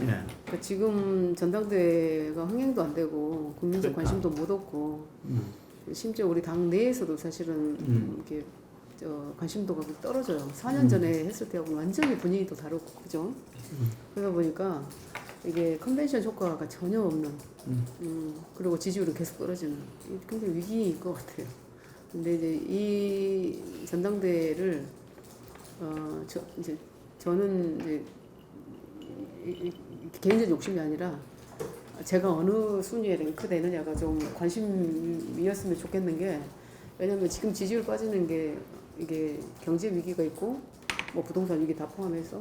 그러니까 지금 전당대회가 흥행도 안 되고 국민적 그러니까. 관심도 못 얻고 심지어 우리 당 내에서도 사실은 이렇게 관심도가 떨어져요. 4년 전에 했을 때하고 완전히 분위기도 다르고 그죠? 그러다 보니까 이게 컨벤션 효과가 전혀 없는 그리고 지지율은 계속 떨어지는 굉장히 위기일 것 같아요. 근데 이제 이 전당대회를 저는 이제 개인적 욕심이 아니라 제가 어느 순위에 랭크되느냐가 좀 관심이었으면 좋겠는 게 왜냐면 지금 지지율 빠지는 게 이게 경제 위기가 있고 뭐 부동산 위기 다 포함해서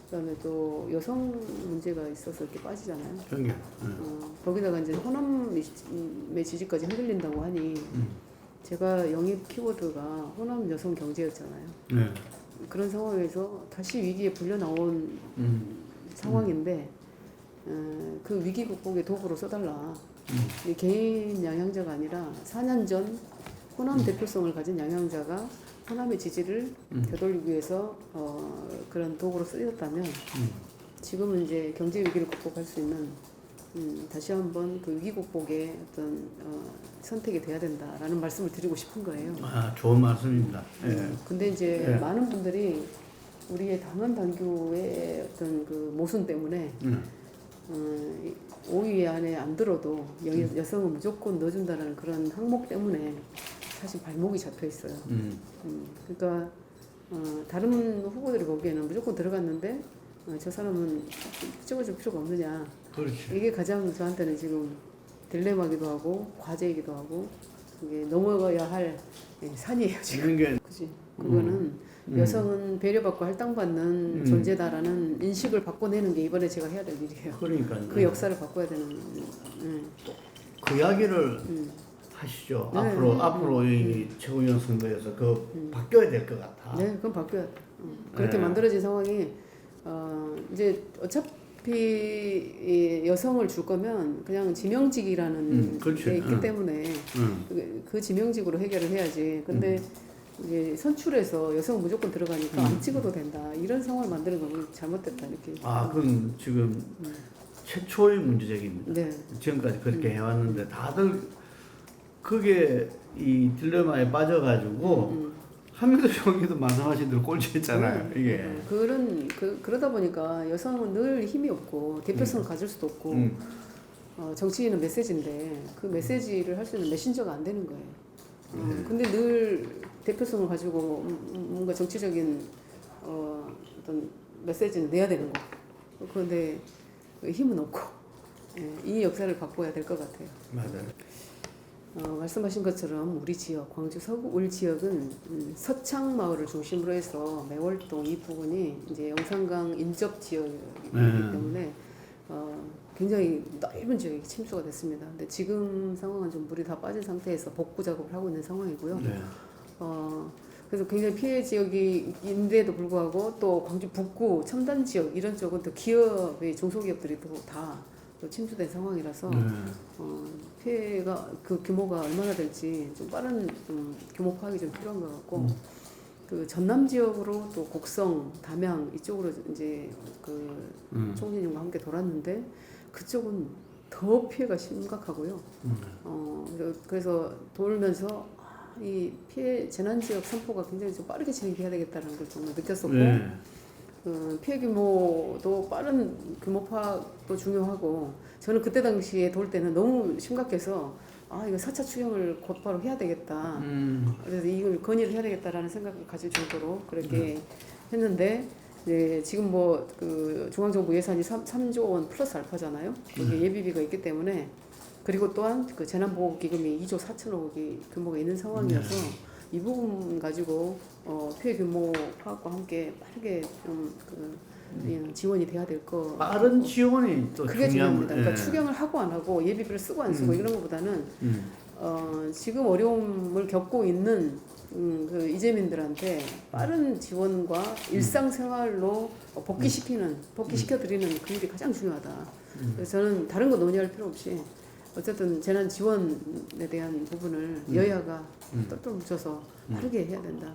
그다음에 또 여성 문제가 있어서 이렇게 빠지잖아요. 거기다가 이제 호남의 지지까지 흔들린다고 하니 제가 영입 키워드가 호남 여성 경제였잖아요. 그런 상황에서 다시 위기에 불려 나온 상황인데 그 위기 극복의 도구로 써달라. 개인 양양자가 아니라 4년 전 호남 대표성을 가진 양양자가 호남의 지지를 되돌리기 위해서 그런 도구로 쓰였다면 지금은 이제 경제 위기를 극복할 수 있는 다시 한번 그 위기 극복의 어떤 선택이 돼야 된다라는 말씀을 드리고 싶은 거예요. 아, 좋은 말씀입니다. 근데 이제 많은 분들이 우리의 당헌 당규의 어떤 그 모순 때문에 5위 안에 안 들어도 여성은 무조건 넣어준다는 그런 항목 때문에 사실 발목이 잡혀 있어요. 그러니까 다른 후보들이 보기에는 무조건 들어갔는데 저 사람은 찍어줄 필요가 없느냐. 그렇지. 이게 가장 저한테는 지금 딜레마기도 하고 과제이기도 하고 이게 넘어가야 할 산이에요 지금. 그지. 그거는 여성은 배려받고 할당받는 존재다라는 인식을 바꿔내는 게 이번에 제가 해야 될 일이에요. 그러니까요. 그 역사를 바꿔야 되는. 그 이야기를 하시죠. 앞으로 이 최고위원 선거에서 바뀌어야 될 것 같아. 네, 그건 바뀌어야. 그렇게 만들어진 상황이 이제 어차피 여성을 줄 거면 그냥 지명직이라는 게 있기 때문에 그 지명직으로 해결을 해야지. 근데 이게 선출해서 여성 무조건 들어가니까 안 찍어도 된다. 이런 상황을 만드는 건 잘못됐다 이렇게. 아, 그건 지금 최초의 문제적입니다. 네. 지금까지 그렇게 해왔는데 다들 그게 이 딜레마에 빠져가지고 한명도 정의도 말씀하신 대로 꼴찌했잖아요. 이게. 그러다 보니까 여성은 늘 힘이 없고 대표성을 가질 수도 없고 정치인은 메시지인데 그 메시지를 할 수 있는 메신저가 안 되는 거예요. 근데 늘 대표성을 가지고 뭔가 정치적인 어떤 메시지는 내야 되는 거. 그런데 힘은 없고 이 역사를 바꿔야 될 것 같아요. 맞아요. 말씀하신 것처럼 우리 지역 광주 서울 지역은 서창 마을을 중심으로 해서 매월동 이 부분이 이제 영산강 인접 지역이기 때문에 굉장히 넓은 지역이 침수가 됐습니다. 근데 지금 상황은 좀 물이 다 빠진 상태에서 복구 작업을 하고 있는 상황이고요. 그래서 굉장히 피해 지역인데도 불구하고 또 광주 북구 첨단 지역 이런 쪽은 또 기업의 중소기업들이 다 침수된 상황이라서 피해가 그 규모가 얼마나 될지 좀 빠른 규모 파악이 좀 필요한 것 같고 그 전남 지역으로 또 곡성, 담양 이쪽으로 이제 그 총리님과 함께 돌았는데 그쪽은 더 피해가 심각하고요. 그래서 돌면서 이 피해 재난 지역 선포가 굉장히 좀 빠르게 진행해야 되겠다는 걸 정말 느꼈었고. 피해 규모도 빠른 규모 파악도 중요하고 저는 그때 당시에 돌 때는 너무 심각해서 이거 4차 추경을 곧바로 해야 되겠다. 그래서 이걸 건의를 해야 되겠다라는 생각을 가질 정도로 그렇게 했는데 지금 뭐 그 중앙정부 예산이 3조 원 플러스 알파잖아요. 여기 예비비가 있기 때문에 그리고 또한 그 재난보호기금이 2조 4천억이 규모가 있는 상황이어서 이 부분 가지고 피해 규모 파악과 함께 빠르게 좀 지원이 돼야 될 거. 빠른 지원이 또 그게 중요합니다. 그러니까 예. 추경을 하고 안 하고 예비비를 쓰고 안 쓰고 이런 것보다는 지금 어려움을 겪고 있는 그 이재민들한테 빠른 지원과 일상생활로 복귀시켜드리는 그 일이 가장 중요하다. 그래서 저는 다른 거 논의할 필요 없이 어쨌든 재난 지원에 대한 부분을 여야가 똘똘 뭉쳐서 빠르게 해야 된다.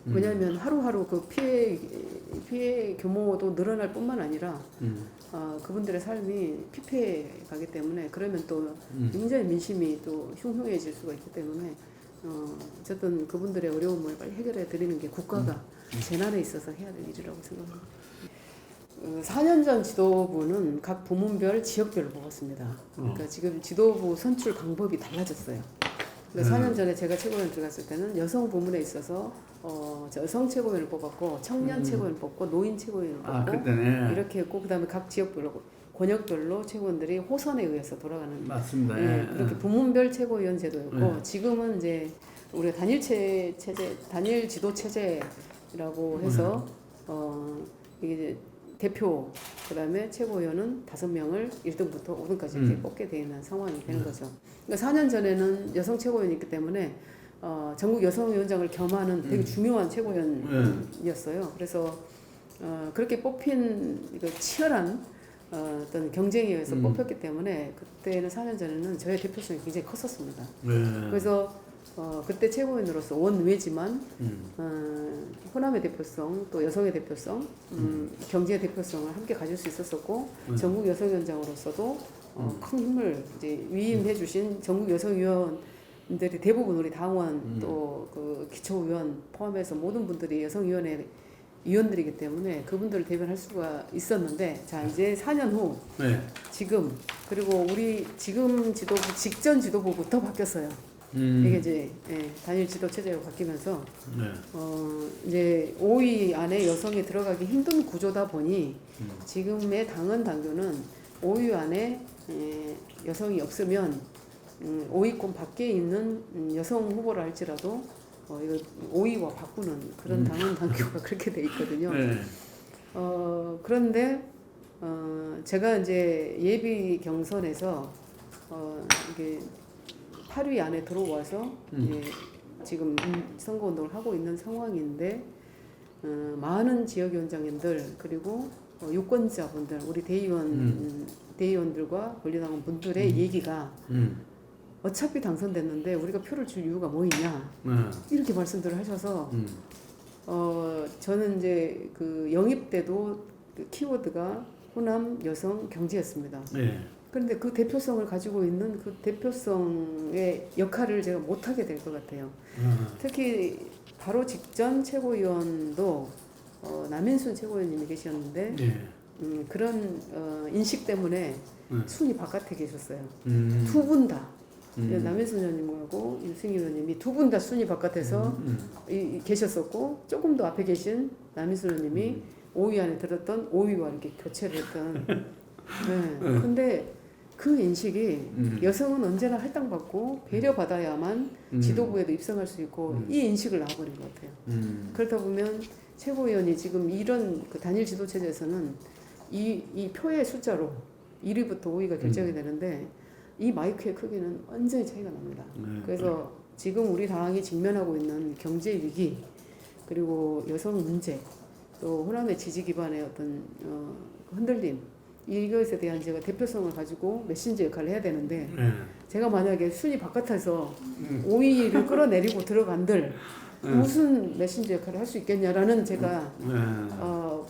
왜냐하면 하루하루 그 피해 규모도 늘어날 뿐만 아니라 그분들의 삶이 피폐해 가기 때문에 그러면 또 굉장히 민심이 또 흉흉해질 수가 있기 때문에 어쨌든 그분들의 어려움을 빨리 해결해 드리는 게 국가가 재난에 있어서 해야 될 일이라고 생각합니다. 4년 전 지도부는 각 부문별 지역별로 뽑았습니다. 그러니까 지금 지도부 선출 방법이 달라졌어요. 그러니까 4년 전에 제가 최고위원 들어갔을 때는 여성 부문에 있어서 여성 최고위원을 뽑았고 청년 최고위원을 뽑고 노인 최고위원을 뽑고 그때네. 이렇게 했고 그다음에 각 지역별로 권역별로 최고위원들이 호선에 의해서 돌아가는 맞습니다. 그렇게 부문별 최고위원 제도였고 네. 지금은 이제 우리가 단일 지도 체제라고 해서 이게 이제 대표 그다음에 최고위원은 5명을 1등부터 5등까지 이렇게 뽑게 되는 상황이 되는 거죠. 그러니까 4년 전에는 여성 최고위원이 있기 때문에 전국 여성위원장을 겸하는 되게 중요한 최고위원이었어요. 그래서 그렇게 뽑힌 치열한 어떤 경쟁에 의해서 뽑혔기 때문에 그때는 4년 전에는 저의 대표성이 굉장히 컸었습니다. 그래서 그때 최고위원으로서 원외지만 호남의 대표성 또 여성의 대표성 경제의 대표성을 함께 가질 수 있었었고 전국 여성위원장으로서도 큰 힘을 이제 위임해 주신 전국 여성위원들이 대부분 우리 당원 또 그 기초위원 포함해서 모든 분들이 여성위원회 위원들이기 때문에 그분들을 대변할 수가 있었는데 자 이제 4년 후 지금 그리고 우리 지금 지도부 직전 지도부부터 바뀌었어요. 이게 이제 단일 지도 체제가 바뀌면서 이제 5위 안에 여성이 들어가기 힘든 구조다 보니 지금의 당헌 당규는 5위 안에 여성이 없으면 5위권 밖에 있는 여성 후보를 할지라도 이거 5위와 바꾸는 그런 당헌 당규가 그렇게 돼 있거든요. 그런데 제가 이제 예비 경선에서 이게 8위 안에 들어와서 지금 선거운동을 하고 있는 상황인데 많은 지역위원장님들 그리고 유권자분들 우리 대의원들과 권리당원 분들의 얘기가 어차피 당선됐는데 우리가 표를 줄 이유가 뭐 있냐 이렇게 말씀들을 하셔서 저는 이제 그 영입 때도 그 키워드가 호남 여성 경제였습니다. 그런데 그 대표성을 가지고 있는 그 대표성의 역할을 제가 못하게 될 것 같아요. 특히 바로 직전 최고위원도 남인순 최고위원님이 계셨는데 그런 인식 때문에 순위 바깥에 계셨어요. 두 분 다. 남인순 의원님하고 윤승희 의원님이 두 분 다 순위 바깥에서 계셨었고 조금 더 앞에 계신 남인순 의원님이 5위 안에 들었던 5위와 이렇게 교체를 했던 근데 그 인식이 여성은 언제나 할당받고 배려받아야만 지도부에도 입성할 수 있고 이 인식을 놔버린 것 같아요. 그렇다 보면 최고위원이 지금 이런 그 단일 지도 체제에서는 이 표의 숫자로 1위부터 5위가 결정이 되는데 이 마이크의 크기는 완전히 차이가 납니다. 그래서 지금 우리 당이 직면하고 있는 경제 위기 그리고 여성 문제 또 호남의 지지 기반의 어떤 흔들림 이것에 대한 제가 대표성을 가지고 메신저 역할을 해야 되는데 제가 만약에 순위 바깥에서 5위를 끌어내리고 들어간들 무슨 메신저 역할을 할 수 있겠냐라는 제가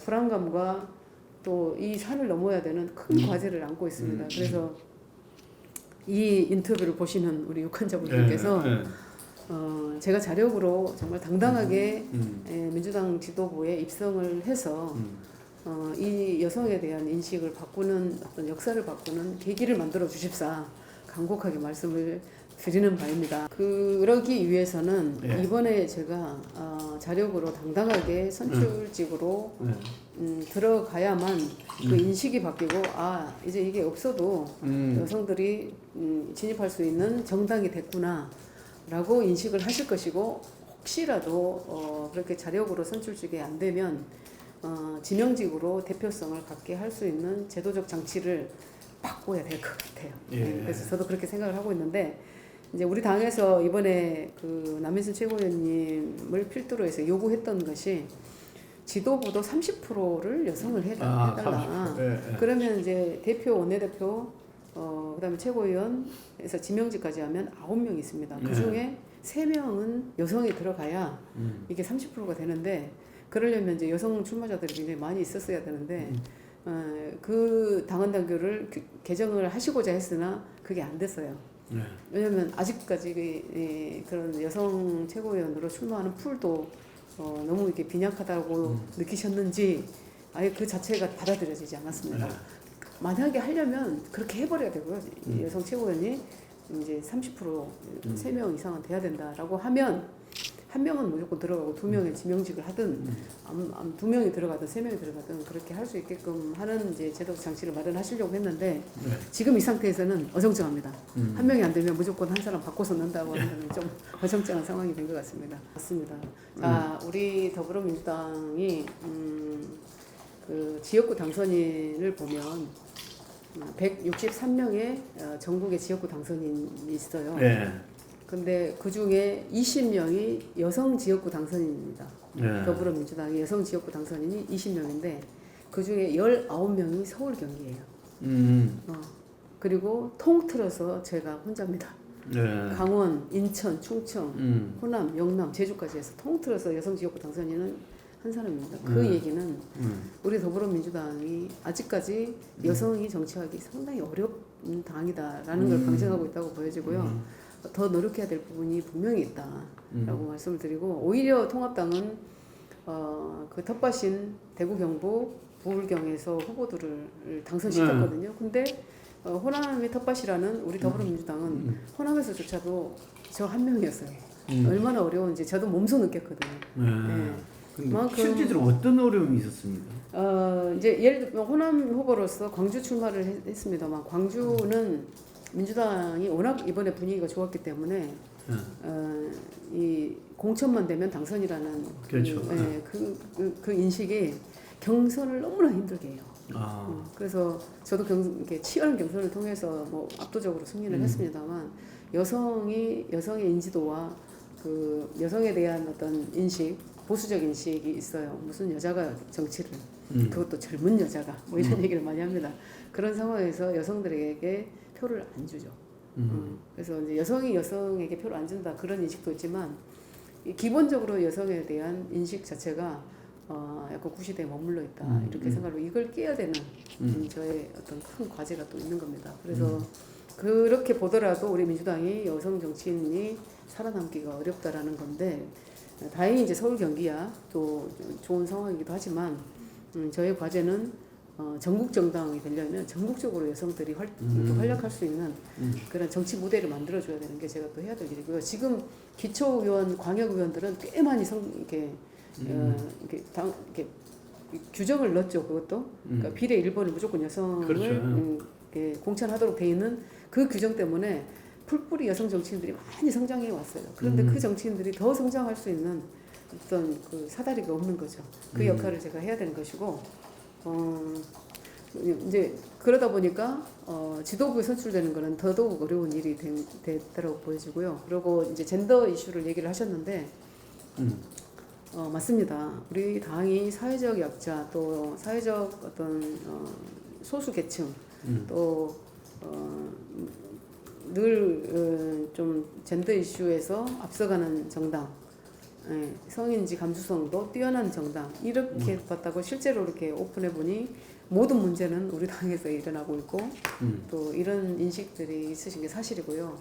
불안감과 또 이 산을 넘어야 되는 큰 과제를 안고 있습니다. 그래서 이 인터뷰를 보시는 우리 유권자분들께서 제가 자력으로 정말 당당하게 민주당 지도부에 입성을 해서 이 여성에 대한 인식을 바꾸는 어떤 역사를 바꾸는 계기를 만들어 주십사 간곡하게 말씀을 드리는 바입니다. 그러기 위해서는 이번에 제가 자력으로 당당하게 선출직으로 들어가야만 그 인식이 바뀌고 이제 이게 없어도 여성들이 진입할 수 있는 정당이 됐구나 라고 인식을 하실 것이고 혹시라도 그렇게 자력으로 선출직이 안 되면 지명직으로 대표성을 갖게 할 수 있는 제도적 장치를 바꿔야 될 것 같아요. 그래서 저도 그렇게 생각을 하고 있는데 이제 우리 당에서 이번에 그 남인순 최고위원님을 필두로 해서 요구했던 것이 지도부도 30%를 여성을 해달라. 그러면 이제 대표, 원내대표, 그다음에 최고위원에서 지명직까지 하면 9명이 있습니다. 그 중에 3명은 여성이 들어가야 이게 30%가 되는데 그러려면 이제 여성 출마자들이 굉장히 많이 있었어야 되는데 그 당헌 당규를 개정을 하시고자 했으나 그게 안 됐어요. 네. 왜냐하면 아직까지 그런 여성 최고위원으로 출마하는 풀도 너무 이렇게 빈약하다고 느끼셨는지 아예 그 자체가 받아들여지지 않았습니다. 네. 만약에 하려면 그렇게 해버려야 되고요. 여성 최고위원이 이제 30% 3명 이상은 돼야 된다라고 하면 한 명은 무조건 들어가고 2명의 지명직을 하든 2명이 들어가든 3명이 들어가든 그렇게 할 수 있게끔 하는 이제 제도 장치를 마련하시려고 했는데 네. 지금 이 상태에서는 어정쩡합니다. 한 명이 안 되면 무조건 한 사람 바꿔서 넣는다고 하는 좀 어정쩡한 상황이 된 것 같습니다. 맞습니다. 자, 우리 더불어민주당이 그 지역구 당선인을 보면 163명의 전국의 지역구 당선인이 있어요. 네. 근데 그 중에 20명이 여성 지역구 당선인입니다. 네. 더불어민주당의 여성 지역구 당선인이 20명인데 그 중에 19명이 서울 경기예요. 그리고 통틀어서 제가 혼자입니다. 네. 강원, 인천, 충청, 호남, 영남, 제주까지 해서 통틀어서 여성 지역구 당선인은 한 사람입니다. 그 얘기는 우리 더불어민주당이 아직까지 여성이 정치하기 상당히 어려운 당이다라는 걸 방증하고 있다고 보여지고요. 더 노력해야 될 부분이 분명히 있다라고 말씀을 드리고 오히려 통합당은 그 텃밭인 대구 경북 부울경에서 후보들을 당선시켰거든요. 근데 호남의 텃밭이라는 우리 더불어민주당은 호남에서조차도 저 한 명이었어요. 얼마나 어려운지 저도 몸소 느꼈거든요. 네. 근데 실제로 어떤 어려움이 있었습니까? 이제 예를 들면 호남 후보로서 광주 출마를 했습니다만 광주는 민주당이 워낙 이번에 분위기가 좋았기 때문에 이 공천만 되면 당선이라는 그렇죠. 그 인식이 경선을 너무나 힘들게 해요. 그래서 저도 이렇게 치열한 경선을 통해서 뭐 압도적으로 승리를 했습니다만 여성의 인지도와 그 여성에 대한 어떤 인식, 보수적 인식이 있어요. 무슨 여자가 정치를 그것도 젊은 여자가 뭐 이런 얘기를 많이 합니다. 그런 상황에서 여성들에게 표를 안 주죠. 그래서 이제 여성이 여성에게 표를 안 준다 그런 인식도 있지만 기본적으로 여성에 대한 인식 자체가 약간 구시대에 머물러 있다 이렇게 생각하고 이걸 깨야 되는 저의 어떤 큰 과제가 또 있는 겁니다. 그래서 그렇게 보더라도 우리 민주당이 여성 정치인이 살아남기가 어렵다라는 건데 다행히 이제 서울 경기야 또 좋은 상황이기도 하지만 저의 과제는 전국 정당이 되려면 전국적으로 여성들이 활약할 수 있는 그런 정치 무대를 만들어줘야 되는 게 제가 또 해야 될 일이고요. 지금 기초의원, 광역의원들은 꽤 많이 이렇게 규정을 넣었죠. 그것도 그러니까 비례 1번을 무조건 여성을 그렇죠. 이렇게 공천하도록 돼 있는 그 규정 때문에 풀뿌리 여성 정치인들이 많이 성장해 왔어요. 그런데 그 정치인들이 더 성장할 수 있는 어떤 그 사다리가 없는 거죠. 그 역할을 제가 해야 되는 것이고, 이제 그러다 보니까 지도부에 선출되는 거는 더더욱 어려운 일이 됐다고 보여지고요. 그리고 이제 젠더 이슈를 얘기를 하셨는데, 맞습니다. 우리 당이 사회적 약자 또 사회적 어떤 소수 계층 또 늘 좀 젠더 이슈에서 앞서가는 정당, 성인지 감수성도 뛰어난 정당 이렇게 봤다고 실제로 이렇게 오픈해 보니 모든 문제는 우리 당에서 일어나고 있고 또 이런 인식들이 있으신 게 사실이고요.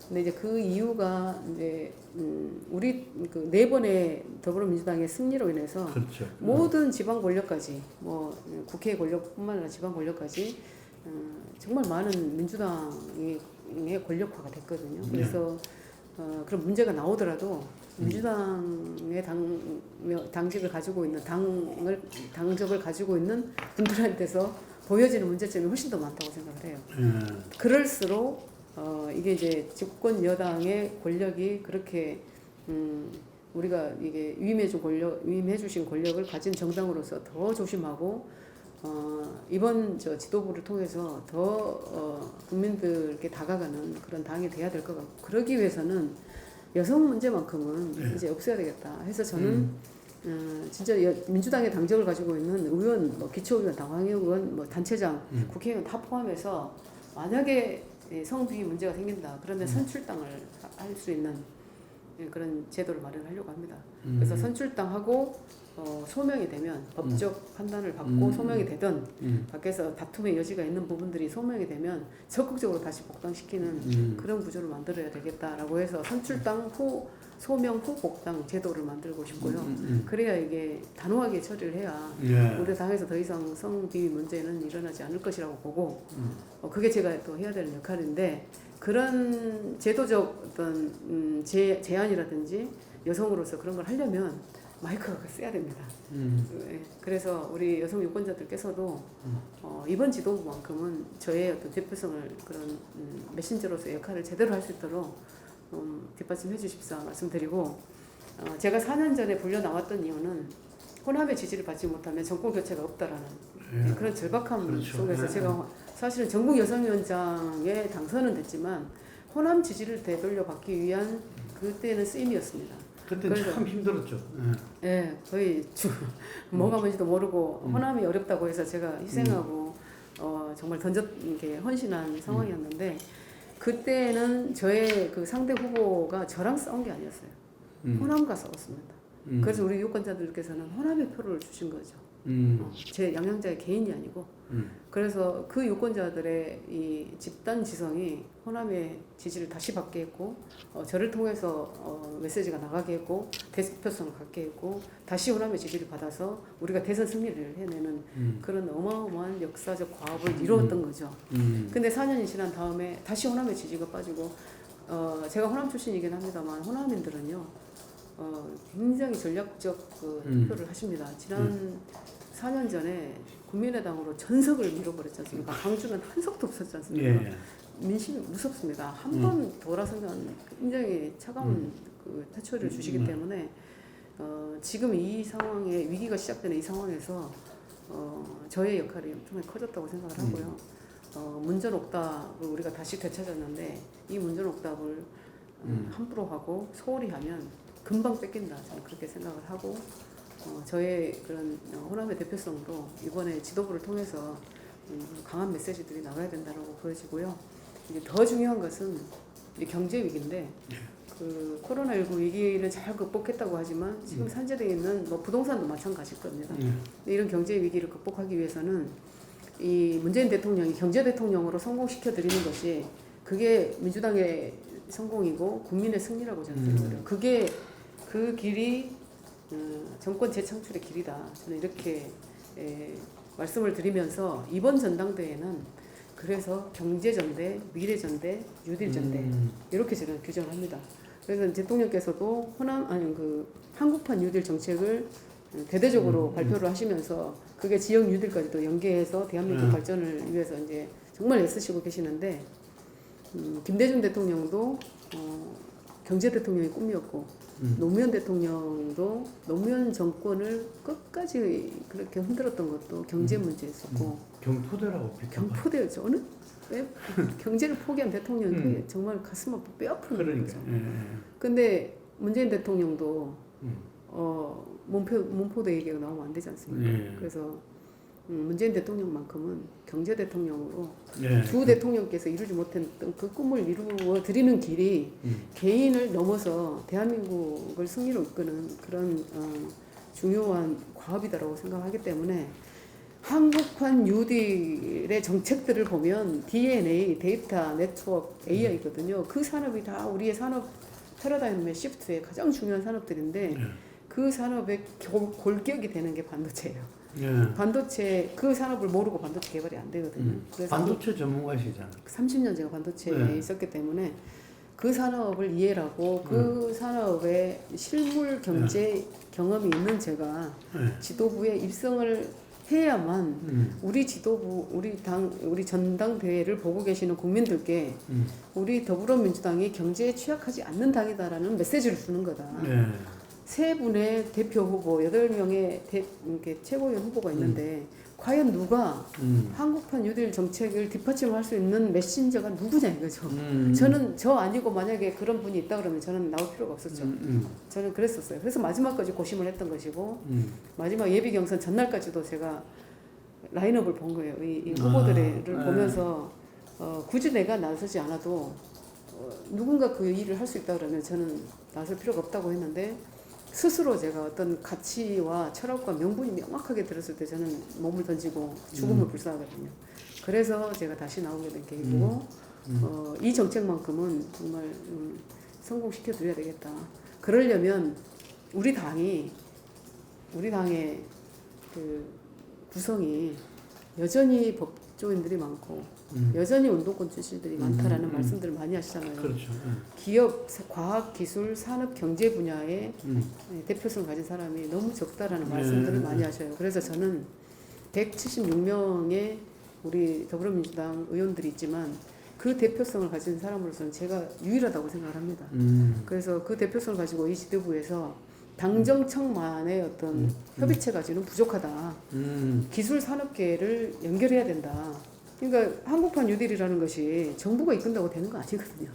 근데 이제 그 이유가 이제 우리 그 4번의 더불어민주당의 승리로 인해서 그렇죠. 모든 지방 권력까지 뭐 국회 권력뿐만 아니라 지방 권력까지 정말 많은 민주당의 권력화가 됐거든요. 그래서 그런 문제가 나오더라도 민주당의 당직을 가지고 있는 당적을 가지고 있는 분들한테서 보여지는 문제점이 훨씬 더 많다고 생각을 해요. 그럴수록 이게 이제 집권 여당의 권력이 그렇게 우리가 이게 위임해 주신 권력을 가진 정당으로서 더 조심하고 이번 지도부를 통해서 더 국민들께 다가가는 그런 당이 돼야 될 것 같고 그러기 위해서는 여성 문제만큼은 이제 없어야 되겠다 해서 저는 진짜 민주당의 당적을 가지고 있는 의원, 뭐 기초의원, 당황의원, 뭐 단체장, 국회의원 다 포함해서 만약에 성비위 문제가 생긴다 그러면 선출당을 할 수 있는 그런 제도를 마련하려고 합니다. 그래서 선출당하고 소명이 되면 법적 판단을 받고 소명이 되든 밖에서 다툼의 여지가 있는 부분들이 소명이 되면 적극적으로 다시 복당시키는 그런 구조를 만들어야 되겠다라고 해서 선출당 후 소명 후 복당 제도를 만들고 싶고요. 그래야 이게 단호하게 처리를 해야 우리 당에서 더 이상 성비위 문제는 일어나지 않을 것이라고 보고 그게 제가 또 해야 되는 역할인데 그런 제도적 어떤 제안이라든지 여성으로서 그런 걸 하려면 마이크가 세야 됩니다. 그래서 우리 여성 유권자들께서도 이번 지도부만큼은 저의 어떤 대표성을 그런 메신저로서의 역할을 제대로 할 수 있도록 뒷받침해 주십사 말씀드리고 제가 4년 전에 불려 나왔던 이유는 호남의 지지를 받지 못하면 정권 교체가 없다라는 그런 절박함 그렇죠. 속에서 제가 사실은 전국 여성위원장에 당선은 됐지만 호남 지지를 되돌려 받기 위한 그때는 쓰임이었습니다. 그때 참 힘들었죠. 거의 뭐가 뭔지도 모르고 호남이 어렵다고 해서 제가 희생하고 정말 이렇게 헌신한 상황이었는데 그때는 저의 그 상대 후보가 저랑 싸운 게 아니었어요. 호남과 싸웠습니다. 그래서 우리 유권자들께서는 호남의 표를 주신 거죠. 제 양양자의 개인이 아니고 그래서 그 유권자들의 이 집단 지성이 호남의 지지를 다시 받게 했고 저를 통해서 메시지가 나가게 했고 대표성을 갖게 했고 다시 호남의 지지를 받아서 우리가 대선 승리를 해내는 그런 어마어마한 역사적 과업을 이루었던 거죠. 근데 4년이 지난 다음에 다시 호남의 지지가 빠지고 제가 호남 출신이긴 합니다만 호남인들은요 굉장히 전략적 투표를 하십니다. 지난 4년 전에 국민의당으로 전석을 밀어버렸지 않습니까? 광주는 한 석도 없었지 않습니까? 민심이 무섭습니다. 한 번 돌아서면 굉장히 차가운 그 태초를 주시기 때문에 지금 이 상황에 위기가 시작되는 이 상황에서 저의 역할이 엄청나게 커졌다고 생각을 하고요. 문전옥답을 우리가 다시 되찾았는데 이 문전옥답을 함부로 하고 소홀히 하면 금방 뺏긴다. 저는 그렇게 생각을 하고 저의 그런 호남의 대표성으로 이번에 지도부를 통해서 강한 메시지들이 나가야 된다고 보여지고요. 이제 더 중요한 것은 이제 경제 위기인데 그 코로나19 위기를 잘 극복했다고 하지만 지금 산재되어 있는 뭐 부동산도 마찬가지일 겁니다. 이런 경제 위기를 극복하기 위해서는 이 문재인 대통령이 경제 대통령으로 성공시켜 드리는 것이 그게 민주당의 성공이고 국민의 승리라고 저는 생각해요. 그게 그 길이 정권 재창출의 길이다. 저는 이렇게 말씀을 드리면서 이번 전당대회는 그래서 경제전대, 미래전대, 뉴딜전대 이렇게 저는 규정을 합니다. 그래서 대통령께서도 한국판 뉴딜 정책을 대대적으로 발표를 하시면서 그게 지역 뉴딜까지도 연계해서 대한민국 발전을 위해서 이제 정말 애쓰시고 계시는데 김대중 대통령도 경제 대통령이 꿈이었고 노무현 대통령도 노무현 정권을 끝까지 그렇게 흔들었던 것도 경제 문제였었고 경포대라고 경포대였죠. 어느 경제를 포기한 대통령이 정말 가슴 아프고 뼈 아픈 거죠. 근데 문재인 대통령도 문포대 얘기가 나오면 안 되지 않습니까? 그래서 문재인 대통령만큼은 경제 대통령으로 두 대통령께서 이루지 못했던 그 꿈을 이루어 드리는 길이 개인을 넘어서 대한민국을 승리로 이끄는 그런 중요한 과업이다라고 생각하기 때문에 한국판 뉴딜의 정책들을 보면 DNA, 데이터, 네트워크, AI거든요. 그 산업이 다 우리의 산업 패러다임의 시프트의 가장 중요한 산업들인데 그 산업의 골격이 되는 게 반도체예요. 반도체 그 산업을 모르고 반도체 개발이 안 되거든요. 그래서 반도체 전문가시잖아요. 30년 제가 반도체에 있었기 때문에 그 산업을 이해하고 그 산업의 실물 경제 경험이 있는 제가 지도부에 입성을 해야만 우리 지도부, 우리 당, 우리 전당대회를 보고 계시는 국민들께 우리 더불어민주당이 경제에 취약하지 않는 당이다라는 메시지를 주는 거다. 세 분의 대표 후보, 8명의 최고위원 후보가 있는데 과연 누가 한국판 뉴딜 정책을 뒷받침할 수 있는 메신저가 누구냐 이거죠. 저는 저 아니고 만약에 그런 분이 있다 그러면 저는 나올 필요가 없었죠. 저는 그랬었어요. 그래서 마지막까지 고심을 했던 것이고 마지막 예비 경선 전날까지도 제가 라인업을 본 거예요. 이 후보들을 보면서 굳이 내가 나서지 않아도 누군가 그 일을 할 수 있다 그러면 저는 나설 필요가 없다고 했는데 스스로 제가 어떤 가치와 철학과 명분이 명확하게 들었을 때 저는 몸을 던지고 죽음을 불사하거든요. 그래서 제가 다시 나오게 된 계기고 이 정책만큼은 정말 성공시켜 드려야 되겠다. 그러려면 우리 당의 그 구성이 여전히 법조인들이 많고 여전히 운동권 출신들이 많다라는 말씀들을 많이 하시잖아요. 그렇죠. 기업, 과학, 기술, 산업, 경제 분야에 대표성을 가진 사람이 너무 적다라는 말씀들을 많이 하셔요. 그래서 저는 176명의 우리 더불어민주당 의원들이 있지만 그 대표성을 가진 사람으로서는 제가 유일하다고 생각을 합니다. 그래서 그 대표성을 가지고 이 지도부에서 당정청만의 어떤 협의체 가지고는 부족하다. 기술 산업계를 연결해야 된다. 그러니까 한국판 뉴딜이라는 것이 정부가 이끈다고 되는 거 아니거든요.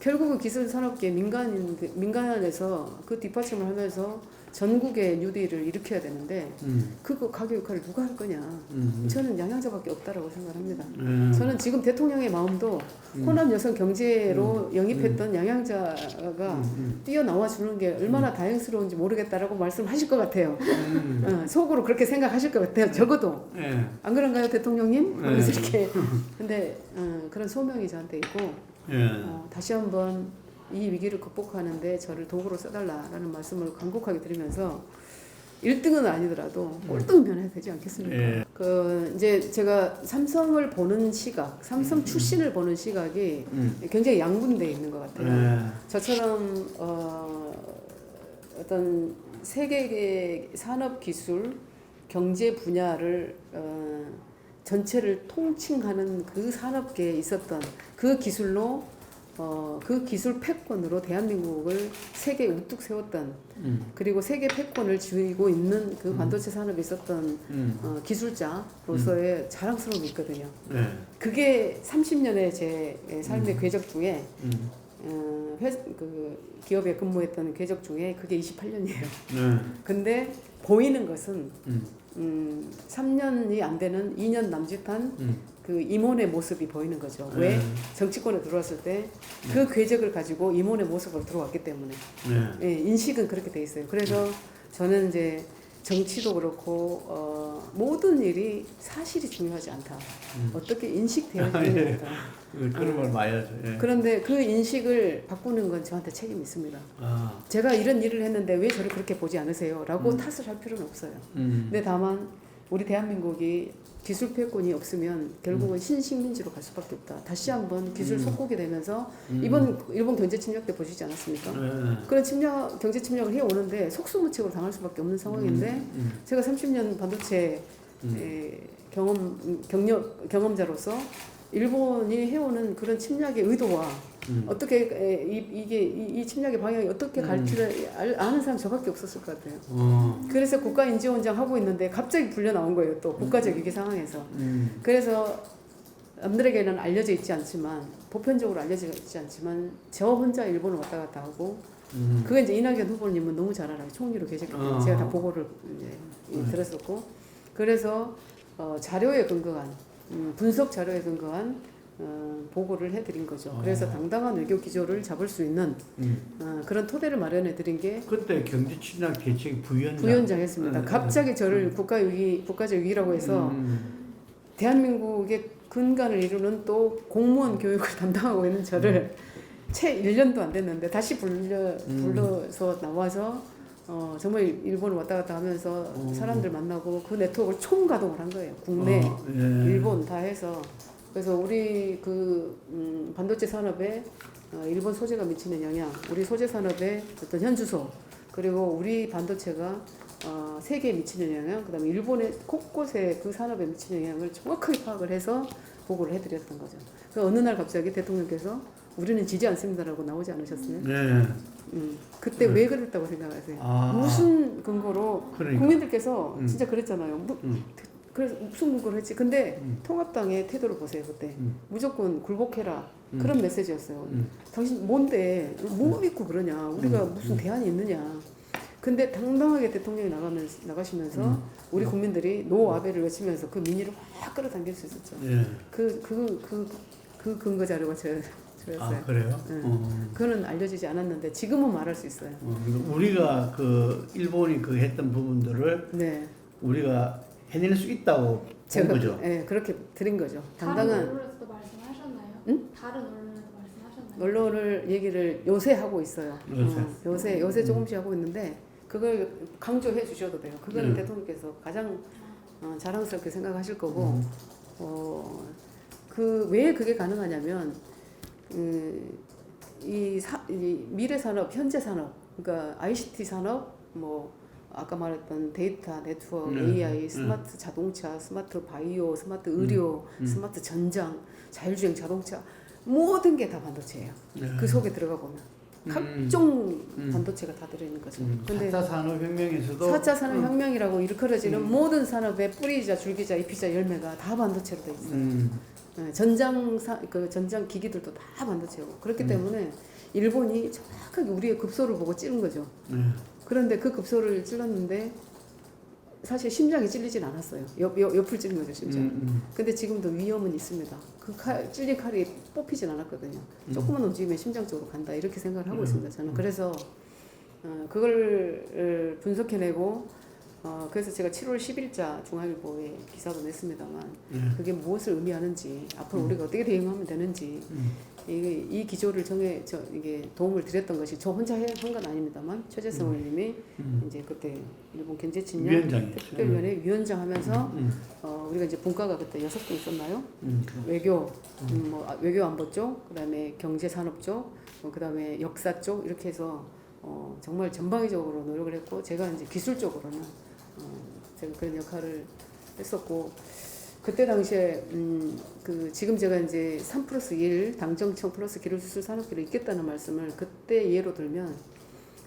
결국은 기술 산업계 민간에서 그 뒷받침을 하면서 전국의 뉴딜을 일으켜야 되는데 그 가계 역할을 누가 할 거냐. 저는 양양자밖에 없다라고 생각합니다. 저는 지금 대통령의 마음도 호남 여성 경제로 영입했던 양양자가 뛰어나와 주는 게 얼마나 다행스러운지 모르겠다라고 말씀하실 것 같아요. 속으로 그렇게 생각하실 것 같아요. 적어도. 안 그런가요, 대통령님? 그래서 이렇게. 근데 그런 소명이 저한테 있고 다시 한번 이 위기를 극복하는데 저를 도구로 써달라라는 말씀을 간곡하게 드리면서 1등은 아니더라도 꼴등은 해야 되지 않겠습니까? 그 이제 제가 삼성을 보는 시각, 삼성 출신을 보는 시각이 굉장히 양분되어 있는 것 같아요. 저처럼 어떤 세계의 산업 기술, 경제 분야를 전체를 통칭하는 그 산업계에 있었던 그 기술로 그 기술 패권으로 대한민국을 세계에 우뚝 세웠던 그리고 세계 패권을 쥐고 있는 그 반도체 산업에 있었던 기술자로서의 자랑스러움이 있거든요. 그게 30년의 제 삶의 궤적 중에 그 기업에 근무했던 궤적 중에 그게 28년이에요. 근데 보이는 것은 3년이 안 되는 2년 남짓한 그 임원의 모습이 보이는 거죠. 왜? 정치권에 들어왔을 때 그 궤적을 가지고 임원의 모습으로 들어왔기 때문에. 인식은 그렇게 돼 있어요. 그래서 저는 이제 정치도 그렇고 모든 일이 사실이 중요하지 않다. 어떻게 인식되어지는가. 그런 말 많이 하죠. 그런데 그 인식을 바꾸는 건 저한테 책임이 있습니다. 제가 이런 일을 했는데 왜 저를 그렇게 보지 않으세요? 라고 탓을 할 필요는 없어요. 근데 다만 우리 대한민국이 기술 패권이 없으면 결국은 신식민지로 갈 수밖에 없다. 다시 한번 기술 속국이 되면서 이번 일본 경제 침략 때 보시지 않았습니까? 그런 경제 침략을 해오는데 속수무책으로 당할 수밖에 없는 상황인데 제가 30년 반도체 경험자로서 일본이 해오는 그런 침략의 의도와 어떻게 이 침략의 방향이 어떻게 갈지를 아는 사람 저밖에 없었을 것 같아요. 그래서 국가인지원장 하고 있는데 갑자기 불려 나온 거예요. 또 국가적 위기 상황에서. 그래서 남들에게는 알려져 있지 않지만 보편적으로 알려져 있지 않지만 저 혼자 일본을 왔다 갔다 하고 그거 이제 이낙연 후보님은 너무 잘 알아요. 총리로 계셨기 때문에 제가 다 보고를 들었었고 그래서 자료에 근거한 분석 자료에 근거한 보고를 해드린 거죠. 그래서 당당한 외교 기조를 잡을 수 있는 그런 토대를 마련해 드린 게 그때 경제친락 대책 부위원장이었습니다. 갑자기 저를 국가적 위기라고 해서 대한민국의 근간을 이루는 또 공무원 교육을 담당하고 있는 저를 채 1년도 안 됐는데 다시 불러서 나와서 정말 일본을 왔다 갔다 하면서 사람들 만나고 그 네트워크를 총가동을 한 거예요. 국내, 일본 다 해서. 그래서 우리 그 반도체 산업에 일본 소재가 미치는 영향, 우리 소재 산업의 어떤 현주소, 그리고 우리 반도체가 세계에 미치는 영향, 그다음에 일본의 곳곳에 그 산업에 미치는 영향을 정확하게 파악을 해서 보고를 해드렸던 거죠. 그 어느 날 갑자기 대통령께서 우리는 지지 않습니다라고 나오지 않으셨어요? 그때 왜 그랬다고 생각하세요? 무슨 근거로 국민들께서 진짜 그랬잖아요. 그래서 무슨 근거로 했지? 근데 통합당의 태도를 보세요. 그때 무조건 굴복해라 그런 메시지였어요. 당신 뭔데 뭐 믿고 그러냐? 우리가 무슨 대안이 있느냐? 근데 당당하게 대통령이 나가시면서 우리 국민들이 노 아베를 외치면서 그 민의를 확 끌어당길 수 있었죠. 그 근거 자료가 저 그랬어요. 그래요? 네. 그거는 알려지지 않았는데 지금은 말할 수 있어요. 그러니까 우리가 그 일본이 그 했던 부분들을 네. 우리가 해낼 수 있다고 본 제가 거죠. 네, 그렇게 드린 거죠. 다른 당당한 언론에서도 말씀하셨나요? 응? 다른 언론에서 말씀하셨나요? 언론을 얘기를 요새 하고 있어요. 요새 조금씩 하고 있는데 그걸 강조해 주셔도 돼요. 그거는 대통령께서 가장 자랑스럽게 생각하실 거고 그 왜 그게 가능하냐면 이 미래 산업, 현재 산업, 그러니까 ICT 산업, 뭐 아까 말했던 데이터, 네트워크, AI, 스마트 자동차, 스마트 바이오, 스마트 의료, 스마트 전장, 자율주행 자동차 모든 게 다 반도체예요. 그 속에 들어가 보면 각종 반도체가 다 들어있는 거죠. 근데 4차 산업혁명에서도 4차 산업혁명이라고 일컬어지는 모든 산업의 뿌리이자 줄기자 잎이자 열매가 다 반도체로 돼 있어요. 네, 전장 기기들도 다 반도체고 그렇기 때문에 일본이 정확하게 우리의 급소를 보고 찌른 거죠. 그런데 그 급소를 찔렀는데 사실 심장이 찔리진 않았어요. 옆을 찔린 거죠, 심장. 근데 지금도 위험은 있습니다. 그 찔린 칼이 뽑히진 않았거든요. 조금만 움직이면 심장 쪽으로 간다 이렇게 생각을 하고 있습니다. 저는 그래서 그걸 분석해내고 그래서 제가 7월 10일자 중앙일보에 기사도 냈습니다만 그게 무엇을 의미하는지 앞으로 우리가 어떻게 대응하면 되는지 이 기조를 이게 도움을 드렸던 것이 저 혼자 한 건 아닙니다만 최재성 의원님이 이제 그때 일본 경제친령 특별위원회 위원장 하면서 우리가 이제 분과가 그때 6분 있었나요? 외교, 외교 안보 쪽, 그다음에 경제 산업 쪽, 그다음에 역사 쪽 이렇게 해서 정말 전방위적으로 노력을 했고 제가 이제 기술적으로는 제가 그런 역할을 했었고 그때 당시에 지금 제가 이제 3+1 당정청 플러스 기술수술 산업계를 잇겠다는 말씀을 그때 예로 들면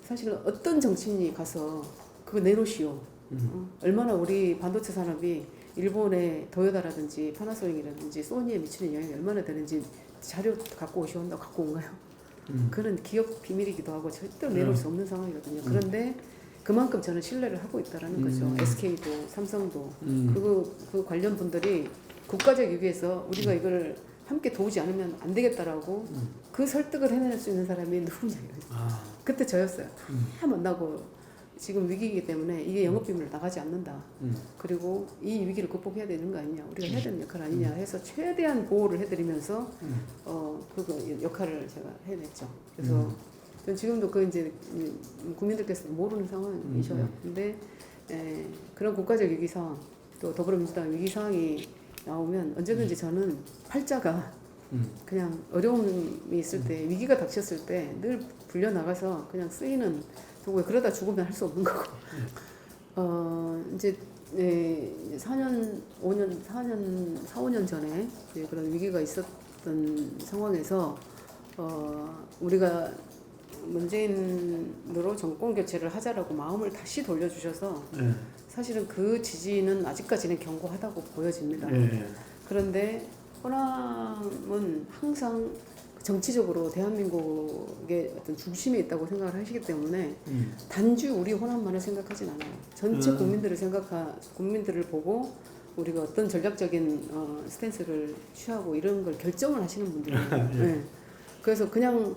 사실은 어떤 정치인이 가서 그거 내놓으시오. 얼마나 우리 반도체 산업이 일본의 도요타라든지 파나소닉이라든지 소니에 미치는 영향이 얼마나 되는지 자료 갖고 오시온다고 갖고 온가요? 그런 기업 비밀이기도 하고 절대로 내놓을 수 없는 상황이거든요. 그런데 그만큼 저는 신뢰를 하고 있다라는 거죠. SK도 삼성도 그 관련 분들이 국가적 위기에서 우리가 이걸 함께 도우지 않으면 안 되겠다라고 그 설득을 해낼 수 있는 사람이 누구냐요. 그때 저였어요. 다 만나고 지금 위기이기 때문에 이게 영업비밀로 나가지 않는다. 그리고 이 위기를 극복해야 되는 거 아니냐. 우리가 해야 되는 역할 아니냐 해서 최대한 보호를 해드리면서 그 역할을 제가 해냈죠. 그래서 지금도 그 이제 국민들께서 모르는 상황이셔요. 근데 그런 국가적 위기 상황 또 더불어민주당 위기 상황이 나오면 언제든지 저는 팔자가 그냥 어려움이 있을 때 위기가 닥쳤을 때 늘 불려 나가서 그냥 쓰이는 도구에 그러다 죽으면 할 수 없는 거고 이제 4년 5년 전에 이제 그런 위기가 있었던 상황에서 우리가 문재인으로 정권 교체를 하자라고 마음을 다시 돌려주셔서 사실은 그 지지는 아직까지는 견고하다고 보여집니다. 그런데 호남은 항상 정치적으로 대한민국의 어떤 중심에 있다고 생각을 하시기 때문에 단지 우리 호남만을 생각하진 않아요. 전체 국민들을 보고 우리가 어떤 전략적인 스탠스를 취하고 이런 걸 결정을 하시는 분들이에요. 그래서 그냥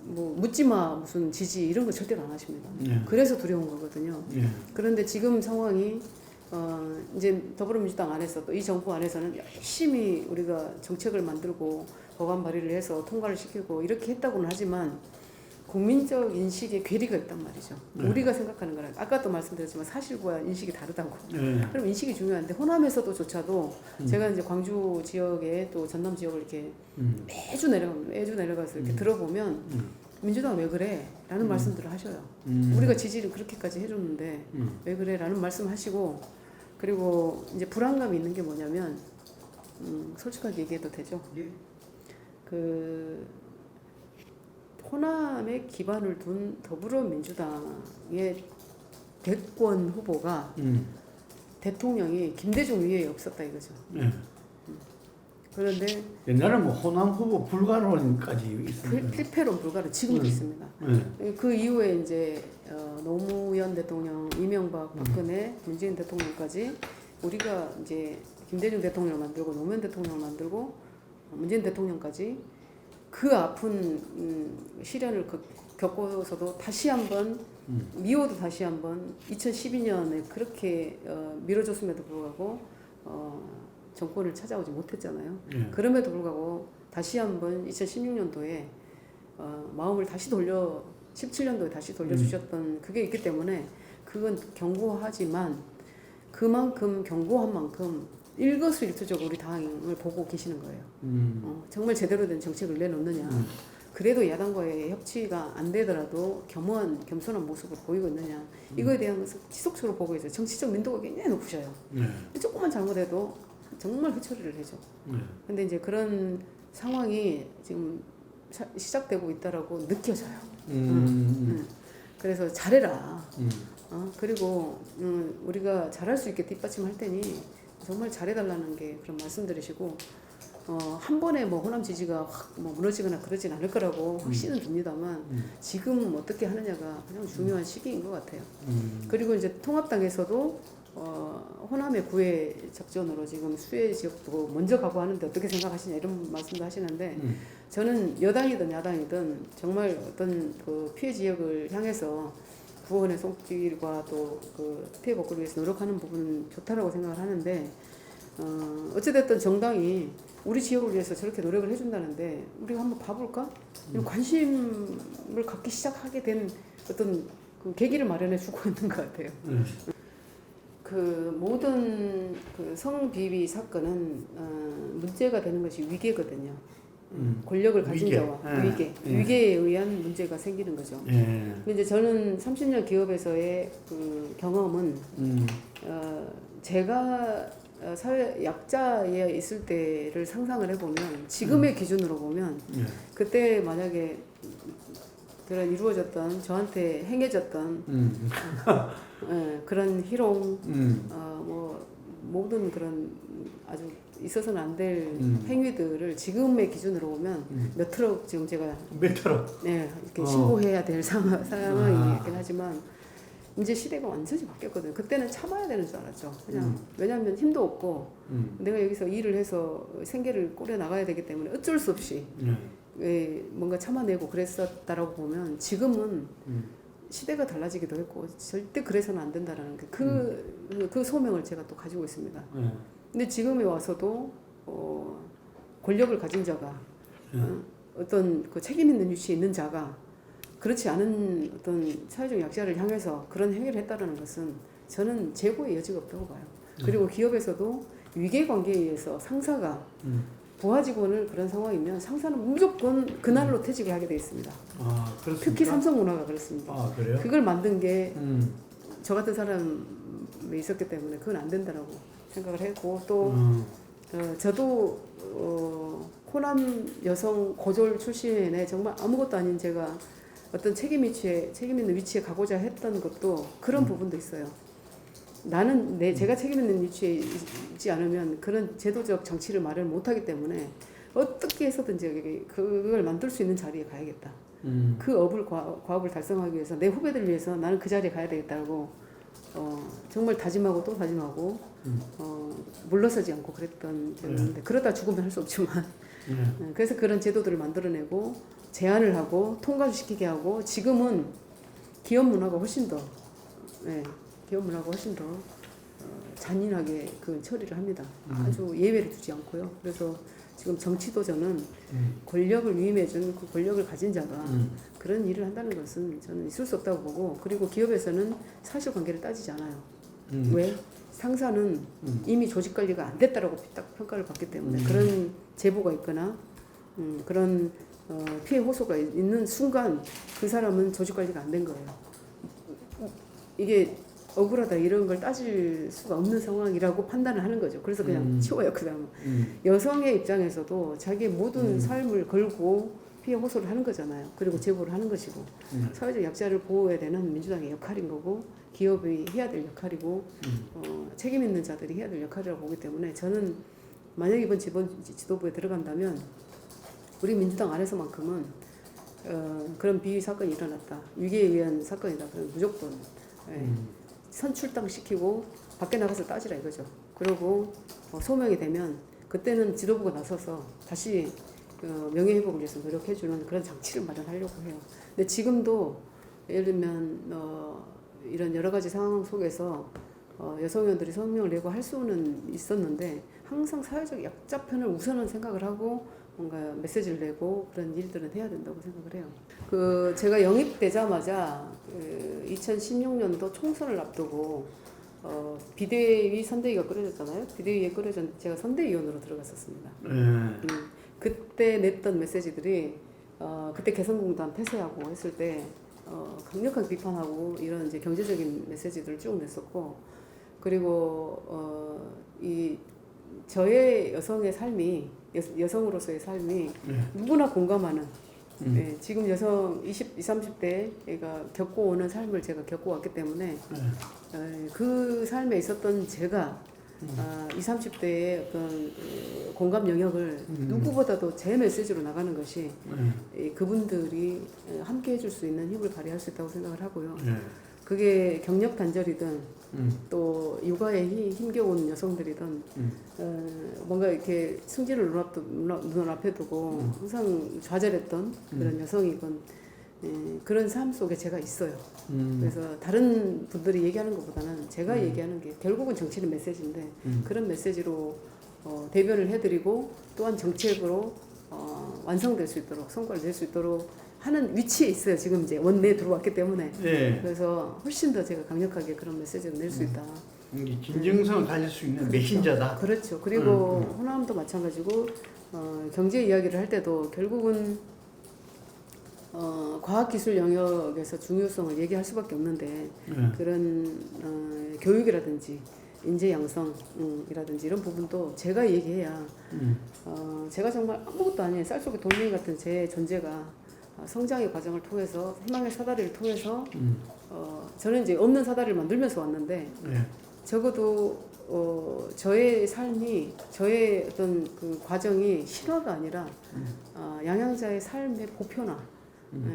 뭐 묻지마 무슨 지지 이런 거 절대로 안 하십니다. 그래서 두려운 거거든요. 그런데 지금 상황이 이제 더불어민주당 안에서 또 이 정부 안에서는 열심히 우리가 정책을 만들고 법안 발의를 해서 통과를 시키고 이렇게 했다고는 하지만 국민적 인식에 괴리가 있단 말이죠. 우리가 생각하는 거랑 아까도 말씀드렸지만 사실과 인식이 다르다고. 그럼 인식이 중요한데 호남에서조차도 제가 이제 광주 지역에 또 전남 지역을 이렇게 매주 내려가서 이렇게 들어보면 민주당 왜 그래? 라는 말씀들을 하셔요. 우리가 지지를 그렇게까지 해줬는데 왜 그래? 라는 말씀 하시고 그리고 이제 불안감이 있는 게 뭐냐면 솔직하게 얘기해도 되죠? 그 호남에 기반을 둔 더불어민주당의 대권 후보가 대통령이 김대중 이외에 없었다 이거죠. 그런데 옛날에 뭐 호남 후보 불가론까지 있습니다. 필패론 불가론 지금도 있습니다. 그 이후에 이제 노무현 대통령, 이명박, 박근혜, 문재인 대통령까지 우리가 이제 김대중 대통령 만들고 노무현 대통령 만들고 문재인 대통령까지 그 아픈 시련을 겪고서도 다시 한번 미워도 다시 한번 2012년에 그렇게 밀어줬음에도 불구하고 정권을 찾아오지 못했잖아요. 예. 그럼에도 불구하고 다시 한번 2016년도에 마음을 다시 17년도에 다시 돌려주셨던 그게 있기 때문에 그건 경고하지만 그만큼 경고한 만큼 일거수일투족으로 우리 당을 보고 계시는 거예요. 정말 제대로 된 정책을 내놓느냐. 그래도 야당과의 협치가 안 되더라도 겸손한 모습을 보이고 있느냐. 이거에 대한 것을 지속적으로 보고 있어요. 정치적 민도가 굉장히 높으셔요. 조금만 잘못해도 정말 회초리를 해줘. 근데 이제 그런 상황이 지금 시작되고 있다라고 느껴져요. 그래서 잘해라. 그리고 우리가 잘할 수 있게 뒷받침할 테니 정말 잘해달라는 게 그런 말씀드리시고 한 번에 뭐 호남 지지가 확 뭐 무너지거나 그러진 않을 거라고 확신은 듭니다만 지금 어떻게 하느냐가 가장 중요한 시기인 것 같아요. 그리고 이제 통합당에서도 호남의 구애 작전으로 지금 수해 지역도 먼저 가고 하는데 어떻게 생각하시냐 이런 말씀도 하시는데 저는 여당이든 야당이든 정말 어떤 그 피해 지역을 향해서 구원의 손길과 또 그 피해 복구를 위해서 노력하는 부분은 좋다라고 생각을 하는데 어찌됐든 정당이 우리 지역을 위해서 저렇게 노력을 해준다는데 우리가 한번 봐볼까? 관심을 갖기 시작하게 된 어떤 그 계기를 마련해 주고 있는 것 같아요. 그 모든 그 성비위 사건은 문제가 되는 것이 위계거든요. 권력을 가진 위계. 자와 위계에 의한 문제가 생기는 거죠. 근데 이제 저는 30년 기업에서의 그 경험은 제가 사회 약자에 있을 때를 상상을 해보면 지금의 기준으로 보면 그때 만약에 그런 이루어졌던 저한테 행해졌던 그런 희롱 뭐 모든 그런 아주 있어서는 안 될 행위들을 지금의 기준으로 보면 몇 트럭 지금 제가 몇 트럭? 네 이렇게 신고해야 될 상황이긴 하지만 이제 시대가 완전히 바뀌었거든요. 그때는 참아야 되는 줄 알았죠. 그냥 왜냐하면 힘도 없고 내가 여기서 일을 해서 생계를 꾸려 나가야 되기 때문에 어쩔 수 없이 뭔가 참아내고 그랬었다라고 보면 지금은 시대가 달라지기도 했고 절대 그래서는 안 된다라는 그 소명을 제가 또 가지고 있습니다. 근데 지금에 와서도 권력을 가진 자가 어떤 그 책임 있는 위치에 있는 자가 그렇지 않은 어떤 사회적 약자를 향해서 그런 행위를 했다는 것은 저는 재고의 여지가 없다고 봐요. 그리고 기업에서도 위계관계에 의해서 상사가 부하 직원을 그런 상황이면 상사는 무조건 그날로 퇴직을 하게 돼 있습니다. 아, 그렇습니까? 특히 삼성문화가 그렇습니다. 아, 그래요? 그걸 만든 게 저 같은 사람이 있었기 때문에 그건 안 된다라고 생각을 했고 또 저도 호남 여성 고졸 출신에 정말 아무것도 아닌 제가 어떤 책임 있는 위치에 가고자 했던 것도 그런 부분도 있어요. 나는 제가 책임 있는 위치에 있지 않으면 그런 제도적 장치를 마련 못하기 때문에 어떻게 해서든지 그걸 만들 수 있는 자리에 가야겠다. 그 과업을 달성하기 위해서 내 후배들을 위해서 나는 그 자리에 가야 되겠다고 정말 다짐하고 또 다짐하고 물러서지 않고 그랬던 적이 있는데 그러다 죽으면 할 수 없지만 그래서 그런 제도들을 만들어내고 제안을 하고 통과시키게 하고 지금은 기업 문화가 훨씬 더 잔인하게 그 처리를 합니다. 아주 예외를 두지 않고요. 그래서 지금 정치도 저는 권력을 위임해준 그 권력을 가진 자가 그런 일을 한다는 것은 저는 있을 수 없다고 보고 그리고 기업에서는 사실관계를 따지지 않아요. 왜? 상사는 이미 조직 관리가 안 됐다라고 딱 평가를 받기 때문에 그런 제보가 있거나 그런 피해 호소가 있는 순간 그 사람은 조직 관리가 안 된 거예요. 이게 억울하다 이런 걸 따질 수가 없는 상황이라고 판단을 하는 거죠. 그래서 그냥 치워요. 그 다음 여성의 입장에서도 자기의 모든 삶을 걸고 피해 호소를 하는 거잖아요. 그리고 제보를 하는 것이고 사회적 약자를 보호해야 되는 민주당의 역할인 거고 기업이 해야 될 역할이고 책임 있는 자들이 해야 될 역할이라고 보기 때문에 저는 만약 이번 지도부에 들어간다면 우리 민주당 안에서만큼은 그런 비위 사건이 일어났다. 위계에 의한 사건이다. 그럼 무조건 선출당시키고 밖에 나가서 따지라 이거죠. 그리고 소명이 되면 그때는 지도부가 나서서 다시 명예회복을 위해서 노력해주는 그런 장치를 마련하려고 해요. 근데 지금도 예를 들면 이런 여러 가지 상황 속에서 여성의원들이 성명을 내고 할 수는 있었는데 항상 사회적 약자 편을 우선은 생각을 하고 뭔가 메시지를 내고 그런 일들은 해야 된다고 생각을 해요. 제가 영입되자마자 2016년도 총선을 앞두고 비대위 선대위가 꾸려졌잖아요. 비대위에 꾸려졌는데 제가 선대위원으로 들어갔었습니다. 그때 냈던 메시지들이 그때 개성공단 폐쇄하고 했을 때 강력하게 비판하고 이런 이제 경제적인 메시지들을 쭉 냈었고, 그리고 이 저의 여성의 삶이 여성으로서의 삶이 누구나 공감하는 네, 지금 여성 20, 30대가 겪어오는 삶을 제가 겪어왔기 때문에 그 삶에 있었던 제가 20, 30대의 어떤 공감 영역을 누구보다도 제 메시지로 나가는 것이 그분들이 함께 해줄 수 있는 힘을 발휘할 수 있다고 생각을 하고요. 그게 경력 단절이든 또 육아에 힘겨운 여성들이든 뭔가 이렇게 승진을 눈앞에 두고 항상 좌절했던 그런 여성이건 그런 삶 속에 제가 있어요. 그래서 다른 분들이 얘기하는 것보다는 제가 얘기하는 게 결국은 정치는 메시지인데 그런 메시지로 대변을 해드리고 또한 정책으로 완성될 수 있도록 성과를 낼 수 있도록 하는 위치에 있어요. 지금 이제 원내에 들어왔기 때문에. 그래서 훨씬 더 제가 강력하게 그런 메시지를 낼 수 있다. 진정성을 가질 수 있는 메신저다. 그렇죠. 그리고 호남도 마찬가지고 경제 이야기를 할 때도 결국은 과학기술 영역에서 중요성을 얘기할 수밖에 없는데 그런 교육이라든지 인재 양성이라든지 이런 부분도 제가 얘기해야 제가 정말 아무것도 아닌 쌀속에 돌멩이 같은 제 존재가 성장의 과정을 통해서 희망의 사다리를 통해서 저는 이제 없는 사다리를 만들면서 왔는데 적어도 저의 삶이 저의 어떤 그 과정이 실화가 아니라 양양자의 삶의 보편화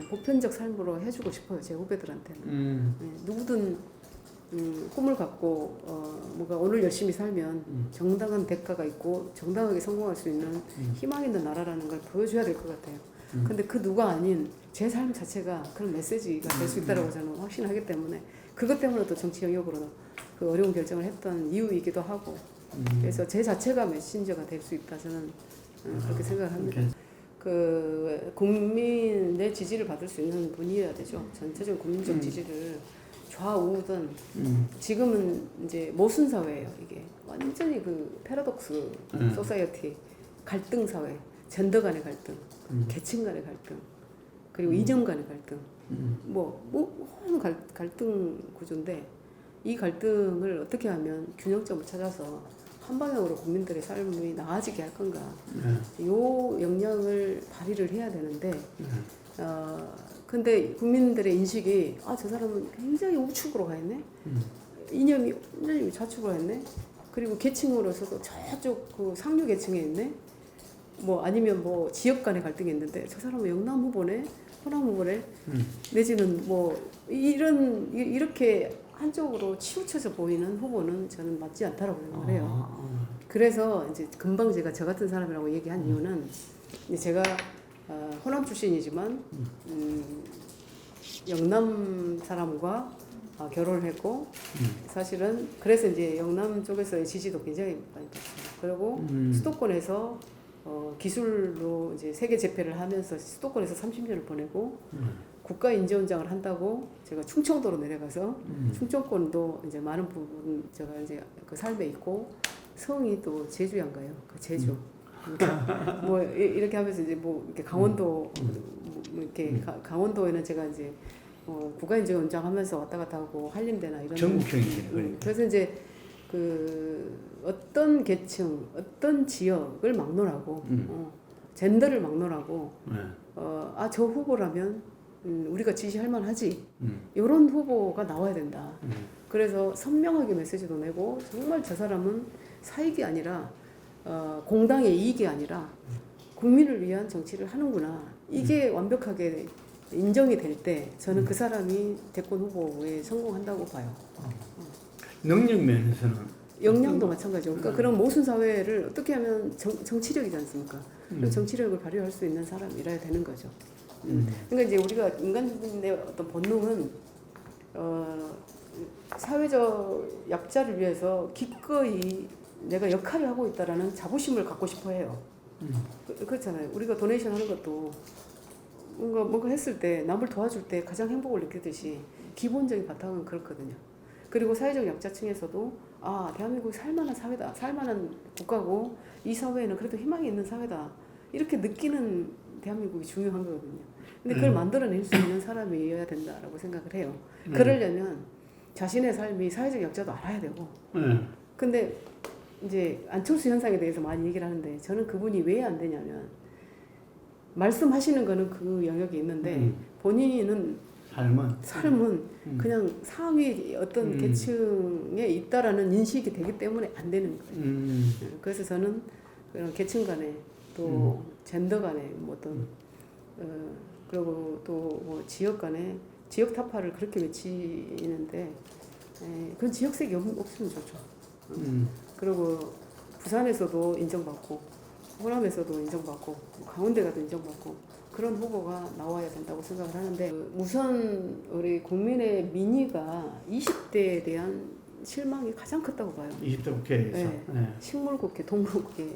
보편적 삶으로 해주고 싶어요. 제 후배들한테는. 누구든 꿈을 갖고 뭔가 오늘 열심히 살면 정당한 대가가 있고 정당하게 성공할 수 있는 희망 있는 나라라는 걸 보여줘야 될 것 같아요. 근데 그 누가 아닌 제 삶 자체가 그런 메시지가 될 수 있다라고 저는 확신하기 때문에 그것 때문에 또 정치 영역으로 그 어려운 결정을 했던 이유이기도 하고 그래서 제 자체가 메신저가 될 수 있다 저는 그렇게 생각을 합니다. 그 국민의 지지를 받을 수 있는 분이어야 되죠. 전체적인 국민적 지지를 좌우든 지금은 이제 모순 사회예요. 이게 완전히 그 패러독스 소사이어티 갈등 사회, 젠더 간의 갈등, 계층 간의 갈등, 그리고 이념 간의 갈등, 모든 갈등 구조인데 이 갈등을 어떻게 하면 균형점을 찾아서 한 방향으로 국민들의 삶이 나아지게 할 건가? 요 역량을 발휘를 해야 되는데, 근데 국민들의 인식이 저 사람은 굉장히 우측으로 가 있네. 이념이 완전히 좌측으로 했네. 그리고 계층으로서도 저쪽 그 상류 계층에 있네. 뭐 아니면 뭐 지역 간의 갈등이 있는데 저 사람은 영남 후보네, 호남 후보네, 내지는 뭐 이렇게 한쪽으로 치우쳐져 보이는 후보는 저는 맞지 않다라고 생각을 해요. 그래서 이제 금방 제가 저 같은 사람이라고 얘기한 이유는 이제 제가 호남 출신이지만 영남 사람과 결혼을 했고 사실은 그래서 이제 영남 쪽에서의 지지도 굉장히 많이 받았어요. 그리고 수도권에서 기술로 이제 세계 재패를 하면서 수도권에서 30년을 보내고 국가인재원장을 한다고 제가 충청도로 내려가서 충청권도 이제 많은 부분 제가 이제 그 삶에 있고 성이 또 제주양가요. 그 제주. 그러니까 뭐 이렇게 하면서 이제 뭐 이렇게 강원도 뭐 이렇게 강원도에는 제가 이제 국가인재원장 하면서 왔다 갔다 하고 한림대나 이런 전국형이네요. 그래서 이제 그 어떤 계층, 어떤 지역을 막론하고 젠더를 막론하고 저 후보라면 우리가 지지할 만하지. 이런 후보가 나와야 된다. 그래서 선명하게 메시지도 내고 정말 저 사람은 사익이 아니라 공당의 이익이 아니라 국민을 위한 정치를 하는구나. 이게 완벽하게 인정이 될 때 저는 그 사람이 대권 후보에 성공한다고 봐요. 능력 면에서는 역량도 마찬가지고 그러니까 그런 모순 사회를 어떻게 하면 정치력이지 않습니까? 그 정치력을 발휘할 수 있는 사람이라야 되는 거죠. 그러니까 이제 우리가 인간의 어떤 본능은 사회적 약자를 위해서 기꺼이 내가 역할을 하고 있다라는 자부심을 갖고 싶어 해요. 그렇잖아요. 우리가 도네이션 하는 것도 뭔가 했을 때 남을 도와줄 때 가장 행복을 느끼듯이 기본적인 바탕은 그렇거든요. 그리고 사회적 약자층에서도 대한민국이 살만한 사회다, 살만한 국가고 이 사회에는 그래도 희망이 있는 사회다 이렇게 느끼는 대한민국이 중요한 거거든요. 근데 그걸 만들어낼 수 있는 사람이어야 된다라고 생각을 해요. 그러려면 자신의 삶이 사회적 약자도 알아야 되고. 근데 이제 안철수 현상에 대해서 많이 얘기를 하는데 저는 그분이 왜 안 되냐면 말씀하시는 거는 그 영역이 있는데 본인은 삶은 그냥 상위 어떤 계층에 있다라는 인식이 되기 때문에 안 되는 거예요. 그래서 저는 그런 계층 간에 또 젠더 간에 뭐 어떤 그리고 또 뭐 지역 간에 지역 타파를 그렇게 외치는데 그런 지역색이 없으면 좋죠. 그리고 부산에서도 인정받고 호남에서도 인정받고 강원대 가도 인정받고 그런 후보가 나와야 된다고 생각을 하는데 우선 우리 국민의 민의가 20대에 대한 실망이 가장 컸다고 봐요. 20대 국회에서. 네. 식물국회, 동물국회,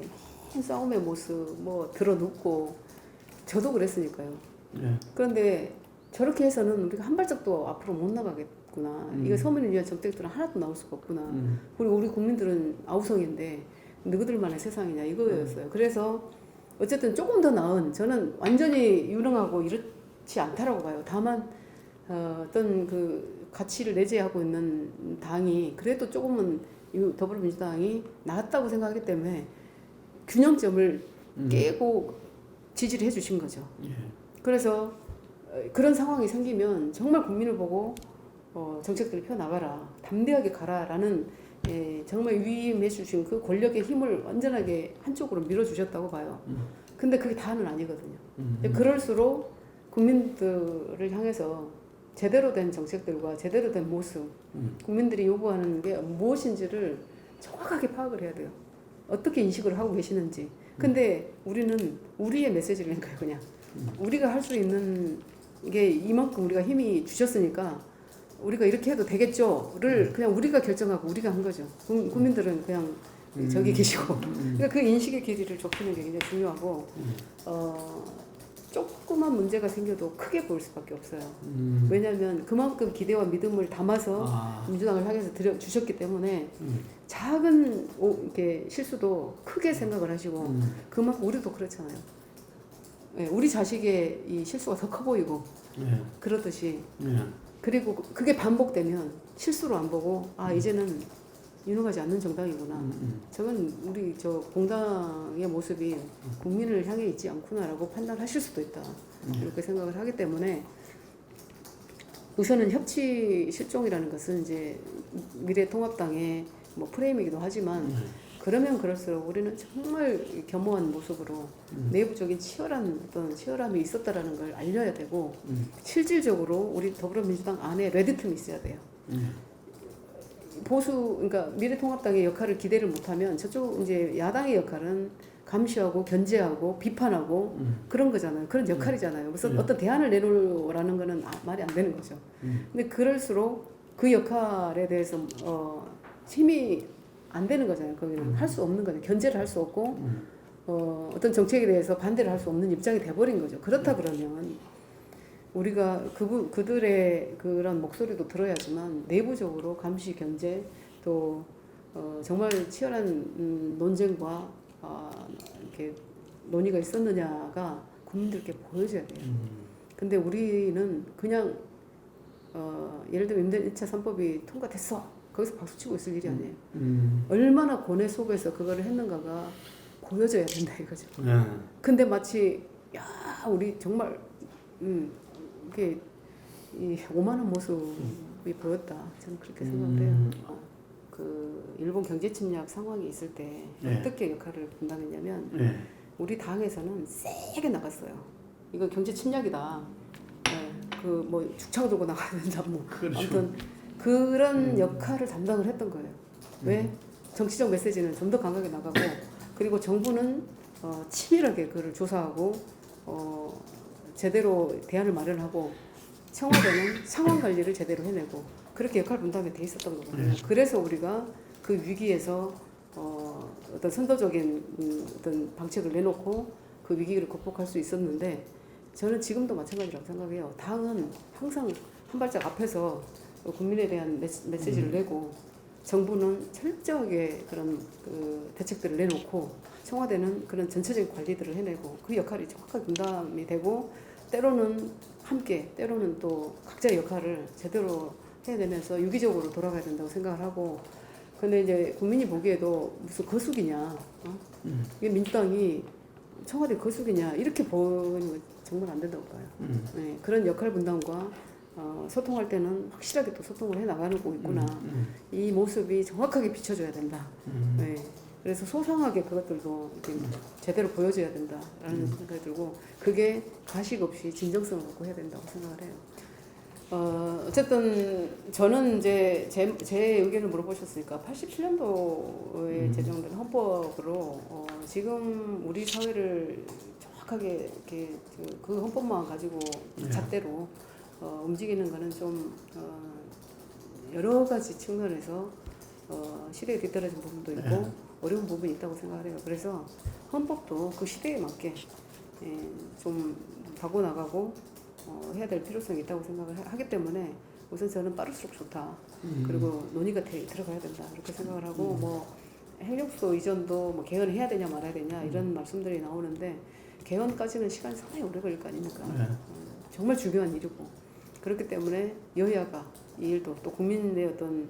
싸움의 모습, 뭐 들어눕고 저도 그랬으니까요. 그런데 저렇게 해서는 우리가 한 발짝도 앞으로 못 나가겠구나. 이거 서민을 위한 정책들은 하나도 나올 수가 없구나. 그리고 우리 국민들은 아우성인데 누구들만의 세상이냐 이거였어요. 그래서 어쨌든 조금 더 나은 저는 완전히 유능하고 이렇지 않다라고 봐요. 다만 어떤 그 가치를 내재하고 있는 당이 그래도 조금은 더불어민주당이 나았다고 생각하기 때문에 균형점을 깨고 지지를 해주신 거죠. 그래서 그런 상황이 생기면 정말 국민을 보고 정책들을 펴나가라, 담대하게 가라라는 정말 위임해 주신 그 권력의 힘을 완전하게 한쪽으로 밀어주셨다고 봐요. 근데 그게 다는 아니거든요. 그럴수록 국민들을 향해서 제대로 된 정책들과 제대로 된 모습, 국민들이 요구하는 게 무엇인지를 정확하게 파악을 해야 돼요. 어떻게 인식을 하고 계시는지. 근데 우리는 우리의 메시지를 낸 거예요, 그냥. 우리가 할 수 있는 게 이만큼 우리가 힘이 주셨으니까 우리가 이렇게 해도 되겠죠를 그냥 우리가 결정하고 우리가 한 거죠. 국민들은 그냥 저기 계시고. 그러니까 그 인식의 길이를 좁히는 게 굉장히 중요하고 조그만 문제가 생겨도 크게 보일 수밖에 없어요. 왜냐하면 그만큼 기대와 믿음을 담아서 민주당을 향해서 주셨기 때문에 작은 이렇게 실수도 크게 생각을 하시고 그만큼 우리도 그렇잖아요. 우리 자식의 이 실수가 더 커 보이고 그러듯이 그리고 그게 반복되면 실수로 안 보고 이제는 유능하지 않는 정당이구나. 저건 우리 저 공당의 모습이 국민을 향해 있지 않구나라고 판단하실 수도 있다. 이렇게 생각을 하기 때문에 우선은 협치 실종이라는 것은 이제 미래통합당의 뭐 프레임이기도 하지만 그러면 그럴수록 우리는 정말 겸허한 모습으로 내부적인 치열함이 있었다라는 걸 알려야 되고 실질적으로 우리 더불어민주당 안에 레드팀이 있어야 돼요. 그러니까 미래통합당의 역할을 기대를 못하면 저쪽 이제 야당의 역할은 감시하고 견제하고 비판하고 그런 거잖아요. 그런 역할이잖아요. 그래서 어떤 대안을 내놓으라는 거는 말이 안 되는 거죠. 근데 그럴수록 그 역할에 대해서 힘이 안 되는 거잖아요. 거기는 할 수 없는 거죠. 견제를 할 수 없고 어떤 정책에 대해서 반대를 할 수 없는 입장이 돼버린 거죠. 그렇다 그러면 우리가 그들의 그런 목소리도 들어야지만 내부적으로 감시, 견제 또 정말 치열한 논쟁과 이렇게 논의가 있었느냐가 국민들께 보여줘야 돼요. 근데 우리는 그냥 예를 들면 임대 1차 3법이 통과됐어. 거기서 박수치고 있을 일이 아니에요. 얼마나 고뇌 속에서 그거를 했는가가 보여져야 된다 이거죠. 근데 마치 우리 정말 이게 이 오만한 모습이 보였다. 저는 그렇게 생각을 해요. 그 일본 경제 침략 상황이 있을 때 어떻게 역할을 분담했냐면 우리 당에서는 세게 나갔어요. 이거 경제 침략이다. 그 뭐 죽창 들고 나가야 된다. 뭐 그렇죠. 아무튼 그런 역할을 담당을 했던 거예요. 왜? 정치적 메시지는 좀 더 강하게 나가고 그리고 정부는 치밀하게 그를 조사하고 제대로 대안을 마련하고 청와대는 상황 관리를 제대로 해내고 그렇게 역할 분담이 돼 있었던 거거든요. 그래서 우리가 그 위기에서 어떤 선도적인 어떤 방책을 내놓고 그 위기를 극복할 수 있었는데 저는 지금도 마찬가지라고 생각해요. 당은 항상 한 발짝 앞에서 국민에 대한 메시지를 내고 정부는 철저하게 그런 그 대책들을 내놓고 청와대는 그런 전체적인 관리들을 해내고 그 역할이 정확하게 분담이 되고 때로는 함께 때로는 또 각자의 역할을 제대로 해내면서 유기적으로 돌아가야 된다고 생각을 하고 근데 이제 국민이 보기에도 무슨 거수기냐 이게 민주당이 청와대 거수기냐 이렇게 보는 거 정말 안 된다고 봐요. 네, 그런 역할 분담과 소통할 때는 확실하게 또 소통을 해 나가고 있구나. 이 모습이 정확하게 비춰줘야 된다. 네, 그래서 소상하게 그것들도 이렇게 제대로 보여줘야 된다라는 생각이 들고 그게 가식 없이 진정성을 갖고 해야 된다고 생각을 해요. 어쨌든 저는 이제 제 의견을 물어보셨으니까 87년도에 제정된 헌법으로 지금 우리 사회를 정확하게 이렇게 그 헌법만 가지고 잣대로 움직이는 거는 좀 여러 가지 측면에서 시대에 뒤떨어진 부분도 있고 어려운 부분이 있다고 생각을 해요. 그래서 헌법도 그 시대에 맞게 좀 바꿔나가고 해야 될 필요성이 있다고 생각을 하기 때문에 우선 저는 빠를수록 좋다. 그리고 논의가 들어가야 된다. 이렇게 생각을 하고 뭐 행정소 이전도 뭐 개헌해야 되냐 말아야 되냐 이런 말씀들이 나오는데 개헌까지는 시간이 상당히 오래 걸릴 거 아닙니까? 정말 중요한 일이고 그렇기 때문에 여야가 이 일도 또 국민의 어떤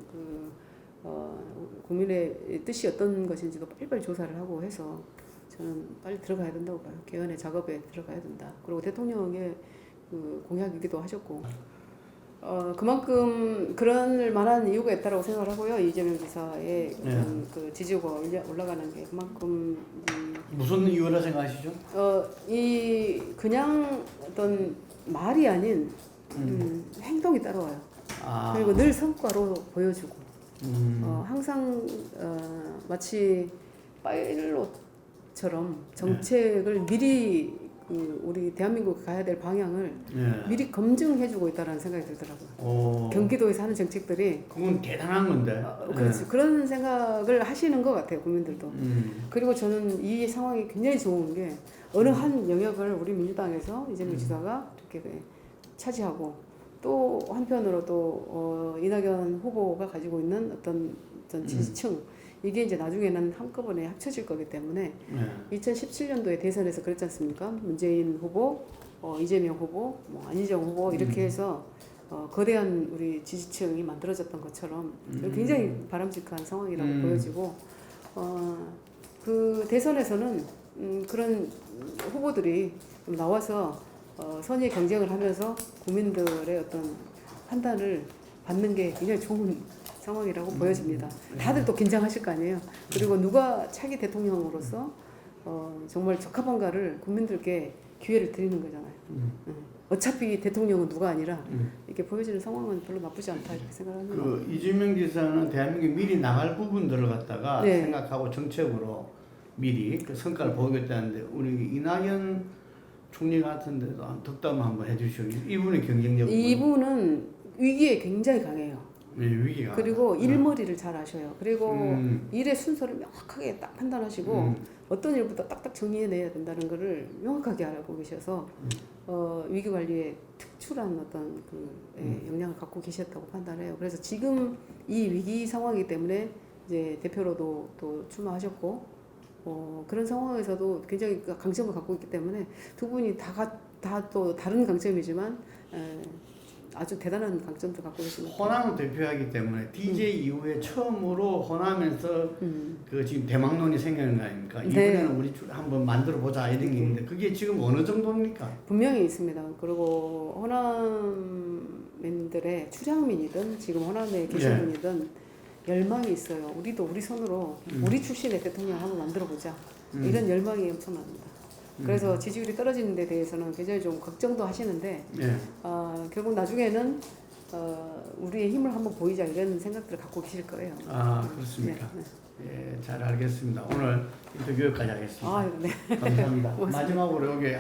국민의 뜻이 어떤 것인지도 빨리빨리 조사를 하고 해서 저는 빨리 들어가야 된다고 봐요. 개헌의 작업에 들어가야 된다. 그리고 대통령의 그 공약이기도 하셨고 그만큼 그럴 만한 이유가 있다고 생각을 하고요. 이재명 지사의 그 지지도가 올라가는 게 그만큼 무슨 이유라 생각하시죠? 이 그냥 어떤 말이 아닌 행동이 따라와요. 그리고 늘 성과로 보여주고 항상 마치 파일럿처럼 정책을 미리 우리 대한민국 가야 될 방향을 미리 검증해주고 있다는 생각이 들더라고요. 경기도에서 하는 정책들이 그건 대단한 건데. 그렇지. 그런 생각을 하시는 것 같아요, 국민들도. 그리고 저는 이 상황이 굉장히 좋은 게 어느 한 영역을 우리 민주당에서 이재명 지사가 이렇게 차지하고 또 한편으로 또 이낙연 후보가 가지고 있는 어떤 지지층 이게 이제 나중에는 한꺼번에 합쳐질 거기 때문에 2017년도에 대선에서 그랬지 않습니까? 문재인 후보, 이재명 후보, 뭐 안희정 후보 이렇게 해서 거대한 우리 지지층이 만들어졌던 것처럼 굉장히 바람직한 상황이라고 보여지고 그 대선에서는 그런 후보들이 나와서 선의의 경쟁을 하면서 국민들의 어떤 판단을 받는 게 굉장히 좋은 상황이라고 보여집니다. 다들 또 긴장하실 거 아니에요. 그리고 누가 차기 대통령으로서 정말 적합한가를 국민들께 기회를 드리는 거잖아요. 어차피 대통령은 누가 아니라 이렇게 보여지는 상황은 별로 나쁘지 않다 이렇게 생각합니다. 그 이재명 지사는 대한민국에 미리 나갈 부분들을 갖다가 생각하고 정책으로 미리 그 성과를 보이겠다는데 우리 이낙연 총리 같은 데도 덕담 한번 해주시죠. 이분의 경쟁력. 이분은 위기에 굉장히 강해요. 네, 위기가. 그리고 일머리를 잘 아셔요. 그리고 일의 순서를 명확하게 딱 판단하시고 어떤 일부터 딱딱 정리해내야 된다는 것을 명확하게 알고 계셔서 위기 관리에 특출한 어떤 그 역량을 갖고 계셨다고 판단해요. 그래서 지금 이 위기 상황이기 때문에 이제 대표로도 또 출마하셨고 그런 상황에서도 굉장히 강점을 갖고 있기 때문에 두 분이 다 또 다른 강점이지만 아주 대단한 강점도 갖고 계십니다. 호남을 대표하기 때문에 DJ 이후에 처음으로 호남에서 그 지금 대망론이 생기는 거 아닙니까? 이번에는 우리 한번 만들어 보자 이런 게 있는데 그게 지금 어느 정도입니까? 분명히 있습니다. 그리고 호남민들의 출향민이든 지금 호남에 계신 분이든 열망이 있어요. 우리도 우리 손으로 우리 출신의 대통령 한번 만들어 보자. 이런 열망이 엄청납니다. 그래서 지지율이 떨어지는 데 대해서는 굉장히 좀 걱정도 하시는데 결국 나중에는 우리의 힘을 한번 보이자 이런 생각들을 갖고 계실 거예요. 아, 그렇습니까? 네, 네. 예, 잘 알겠습니다. 오늘 인터뷰 여기까지 하겠습니다. 아, 네. 감사합니다. 고맙습니다. 마지막으로 여기